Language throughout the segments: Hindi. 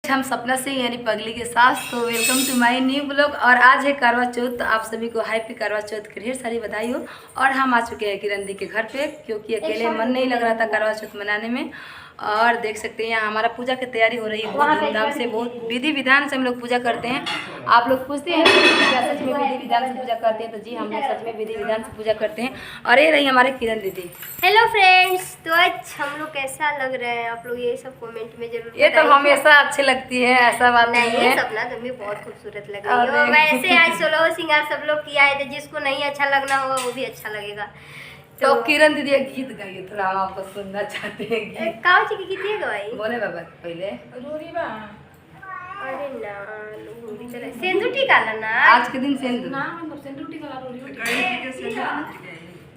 हम सपना सिंह यानी पगली के साथ। तो welcome to my new blog. और आज है करवा चौथ, तो आप सभी को हैप्पी करवा चौथ की ढेर सारी बधाई हो। और हम आ चुके हैं किरण दी के घर पे, क्योंकि अकेले मन नहीं लग रहा था करवा चौथ मनाने में। और देख सकते हैं यहाँ हमारा पूजा की तैयारी हो रही है बहुत धूमधाम से, बहुत विधि विधान से हम लोग पूजा करते हैं। आप लोग पूछते हैं क्या सच में विधि विधान से पूजा करते हैं? तो जी, हम लोग सच में विधि विधान से पूजा करते हैं। और ये रही हमारे किरण दीदी। हेलो फ्रेंड्स, तो आज हम लोग कैसा लग रहे हैं आप लोग ये सब कमेंट में जरूर ये तो हमेशा अच्छी लगती है, ऐसा बात नहीं है। सपना तुम भी बहुत खूबसूरत लग रही हो। वैसे आज सोलह सिंगार सब लोग किया है, तो जिसको नहीं अच्छा लगना होगा वो भी अच्छा लगेगा। तो किरण दीदी एक गीत गाइए, थोड़ा हम आपको सुनना चाहते हैं गीत। कौन सी गीत है गवाई? बोले बाबा पहले। अरे ना सिंदूर टीका ना, आज के दिन सिंदूर।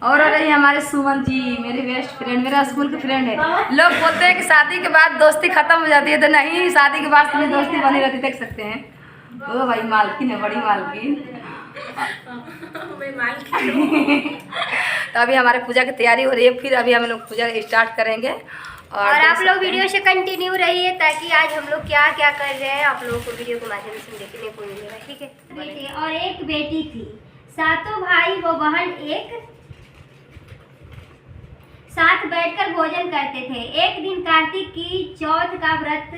और रही हमारे सुमन जी, मेरे बेस्ट फ्रेंड, मेरा स्कूल के फ्रेंड है। लोग बोलते हैं कि शादी के बाद दोस्ती खत्म हो जाती है, तो नहीं, शादी के बाद तुम्हें दोस्ती बनी रहती, देख सकते हैं। ओ भाई मालकिन है, बड़ी मालकिन। तो अभी हमारे पूजा की तैयारी हो रही है, फिर अभी हम लोग पूजा स्टार्ट करेंगे। और आप लोग वीडियो से कंटिन्यू रहिए, ताकि आज हम लोग क्या क्या कर रहे हैं आप लोगों को वीडियो के माध्यम से देखने को मिलेगा, ठीक है। और एक बेटी थी, सातों भाई व बहन एक साथ बैठकर भोजन करते थे। एक दिन कार्तिक की चौथ का व्रत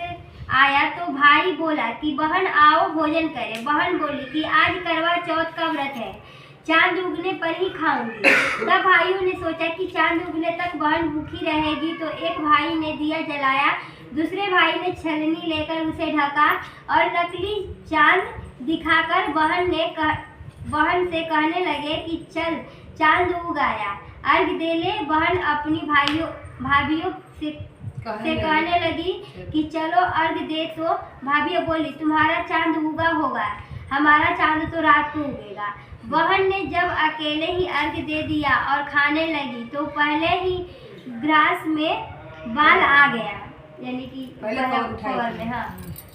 आया तो भाई बोला कि बहन आओ भोजन करें। बहन बोली कि आज करवा चौथ का व्रत है, चांद उगने पर ही खाऊंगी। तब भाइयों ने सोचा कि चांद उगने तक बहन भूखी रहेगी, तो एक भाई ने दिया जलाया, दूसरे भाई ने छलनी लेकर उसे ढका और नकली चांद दिखाकर बहन से कहने लगे कि चल चांद उग आया, अर्घ दे ले। बहन अपनी भाभियों से कहने लगी कि चलो अर्घ दे, तो भाभी बोली तुम्हारा चांद उगा होगा, हमारा चांद तो रात को उगेगा। बहन ने जब अकेले ही अर्घ दे दिया और खाने लगी, तो पहले ही ग्रास में बाल आ गया, यानी कि में, हाँ।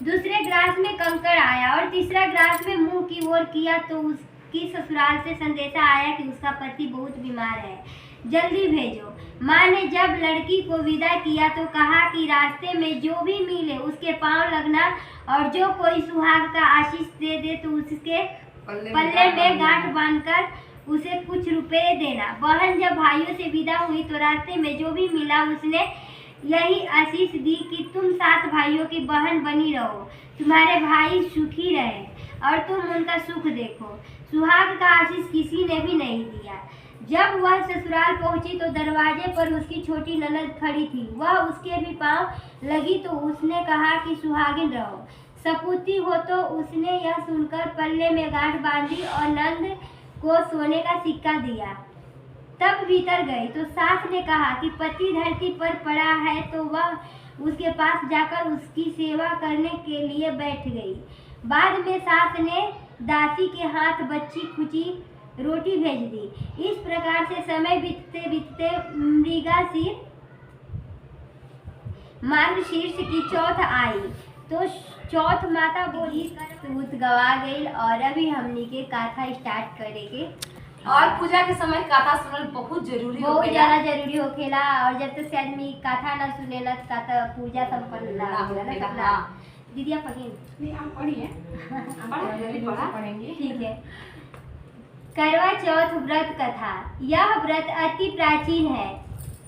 दूसरे ग्रास में कंकड़ आया और तीसरा ग्रास में मुंह की ओर किया, तो उसकी ससुराल से संदेशा आया कि उसका पति बहुत बीमार है, जल्दी भेजो। माँ ने जब लड़की को विदा किया तो कहा कि रास्ते में जो भी मिले उसके पांव लगना, और जो कोई सुहाग का आशीष दे दे तो उसके पल्ले में गांठ बांधकर उसे कुछ रुपए देना। बहन जब भाइयों से विदा हुई तो रास्ते में जो भी मिला उसने यही आशीष दी कि तुम 7 भाइयों की बहन बनी रहो, तुम्हारे भाई सुखी रहे और तुम उनका सुख देखो। सुहाग का आशीष किसी ने भी नहीं दिया। जब वह ससुराल पहुंची तो दरवाजे पर उसकी छोटी ननद खड़ी थी। वह उसके भी पांव लगी तो उसने कहा कि सुहागिन रहो, सपूती हो। तो उसने यह सुनकर पल्ले में गांठ बांधी और नंद को सोने का सिक्का दिया। तब भीतर गई तो सास ने कहा कि पति धरती पर पड़ा है, तो वह उसके पास जाकर उसकी सेवा करने के लिए बैठ गई। बाद में सास ने दासी के हाथ बच्ची खुची रोटी भेज दी। इस प्रकार से समय बीतते बीतते मृगशीर मार्गशीर्ष की चौथ आई, तो चौथ माता बोली दूध गवा गई। और अभी हमनी के गाथा स्टार्ट करेंगे। और पूजा के समय गाथा सुनना बहुत जरूरी, बहुत ज्यादा जरूरी होखेला। और जब तक से आदमी गाथा ना सुनेला गाथा पूजा संपन्न ना होखेला। दीदी आप पढ़िए। ठीक है। करवा चौथ व्रत कथा। यह व्रत अति प्राचीन है,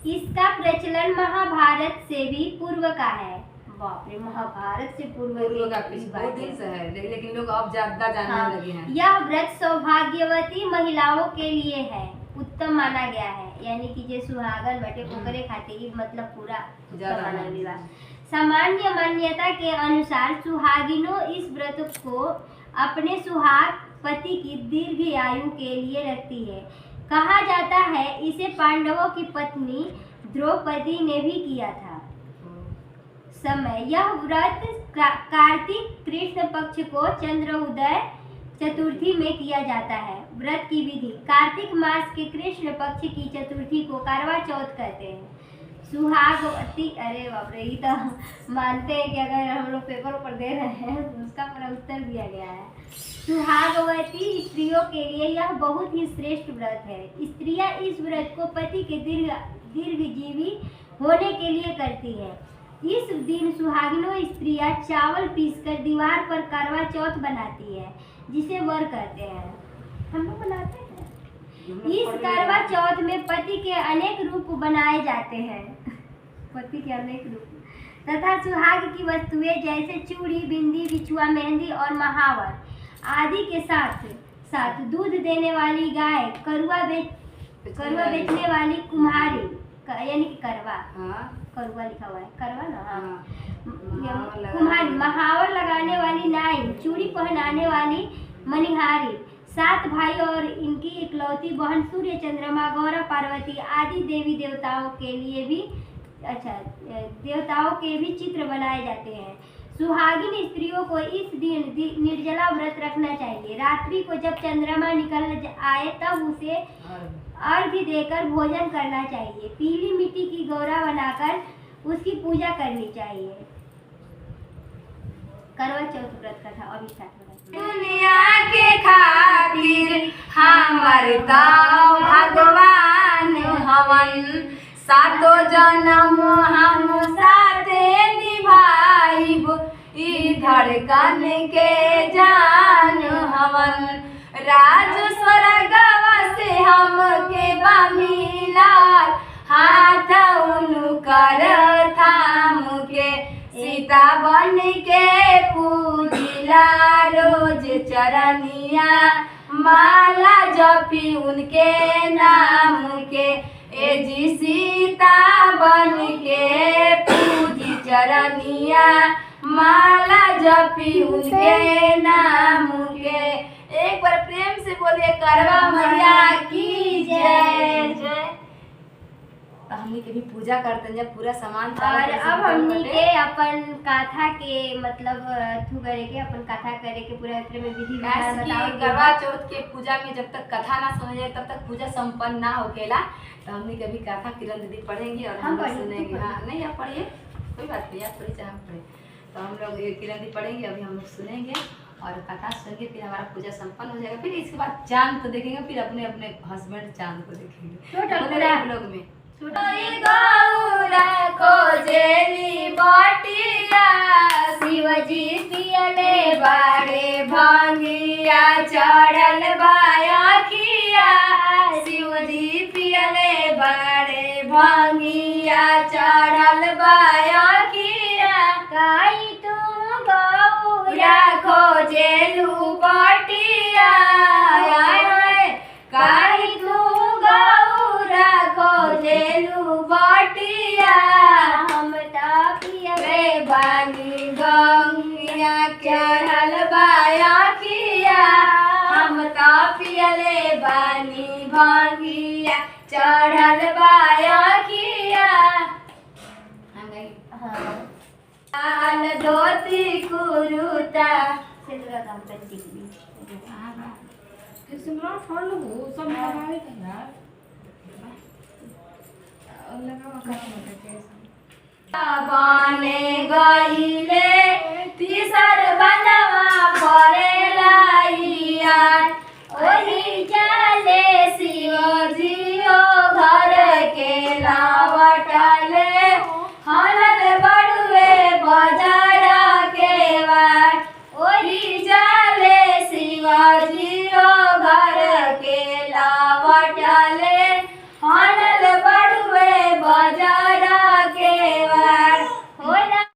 इसका प्रचलन महाभारत से भी पूर्व का है। बाप रे, महाभारत से पूर्व का बहुत दिन से है, लेकिन लोग अब ज्यादा जानने लगे हैं। यह व्रत सौभाग्यवती महिलाओं के लिए है, उत्तम माना गया है, यानी कि जे सुहागन बटे ओकरे खातिर मतलब पूरा माना विवाह। सामान्य मान्यता के अनुसार सुहागिनों इस व्रत को अपने सुहाग पति की दीर्घ आयु के लिए रखती है। कहा जाता है इसे पांडवों की पत्नी द्रौपदी ने भी किया था। समय। यह व्रत कार्तिक कृष्ण पक्ष को चंद्रोदय चतुर्थी में किया जाता है। व्रत की विधि। कार्तिक मास के कृष्ण पक्ष की चतुर्थी को करवा चौथ कहते हैं। सुहागवती, अरे बाप रे, ये तो मानते हैं कि अगर हम लोग पेपर पर दे रहे हैं तो उसका पूरा उत्तर दिया गया है। सुहागवती स्त्रियों के लिए यह बहुत ही श्रेष्ठ व्रत है। स्त्रियां इस व्रत को पति के दीर्घजीवी होने के लिए करती है। इस दिन सुहागिनों स्त्रियां चावल पीसकर दीवार पर करवा चौथ बनाती है, जिसे वर कहते हैं। हम लोग बनाते हैं। इस करवा चौथ में पति के अनेक रूप बनाए जाते हैं पति के अनेक रूप तथा सुहाग की वस्तुएं जैसे चूड़ी, बिंदी, बिछुआ, मेहंदी और महावर आदि के साथ साथ दूध देने वाली गाय, करुआ बेचने वाली कुम्हारी यानी कि करवा, करुआ लिखा हुआ है, करवा ना, कुम्हारी, महावर लगाने वाली नाई, चूड़ी पहनाने वाली मनिहारी, 7 भाई और इनकी इकलौती बहन सूर्य, चंद्रमा, गौरा, पार्वती आदि देवी देवताओं के भी चित्र बनाए जाते हैं। सुहागिन स्त्रियों को इस दिन निर्जला व्रत रखना चाहिए। रात्रि को जब चंद्रमा निकल आए तब उसे अर्घ्य देकर भोजन करना चाहिए। पीली मिट्टी की गौरा बनाकर उसकी पूजा करनी चाहिए। करवा चौथ व्रत कथा अभी स्टार्ट हो रहा है। दुनिया के खातिर हमर दाव भगवान हवन, सातो जन्म हम साथे निभाइब, ई धड़कन के जान हवन। राज स्वर्गवा से हमके बमिलाल, हाथ उनकर थाम के सीता बन के पूजिला रोज चरनिया, माला जपी उनके नाम के, ए जी सीता बन के पूजी चरनिया, माला जपी उनके नाम के। एक बार प्रेम से बोलिए करवा मैया की जय जय। तो हमने के भी पूजा करते हैं जब पूरा सामान और अब हमने के अपन कथा के मतलब थू करे के अपन कथा करे के पूरा एकरे में विधि विधान बताओ। करवा चौथ के पूजा में जब तक कथा ना समझे तब तक पूजा संपन्न ना होकेला। तो हमने कभी कथा किरण दीदी पढ़ेंगे और हम सुनेंगे। हाँ नहीं आप पढ़िए, कोई बात नहीं, आप पढ़िए चाहे हम पढ़े। तो हम लोग किरण दीदी पढ़ेंगे, अभी हम लोग सुनेंगे और कथा सुनेंगे, फिर हमारा पूजा संपन्न हो जाएगा। फिर इसके बाद चांद को देखेंगे, फिर अपने अपने हस्बैंड चांद को देखेंगे लोग में। गौरा खोजेली बटिया, शिवजी पियले बाड़े भांगिया, चढ़ल बायखिया, शिवजी पियले बाड़े भांगिया, चढ़ल बायखिया, काई तू गौरा खोजेलू बटिया, काई तू गौरा खोजेलू बटिया, हम पियले बानी गंगिया, चढ़ल बायखिया, हम पियले बानी भांगिया, चढ़ल बायखिया। लाल धोती कुरुता सिंदूर काम करती सिमरन फल हो सब लगावे थे यार लगावा काम करते बने गईले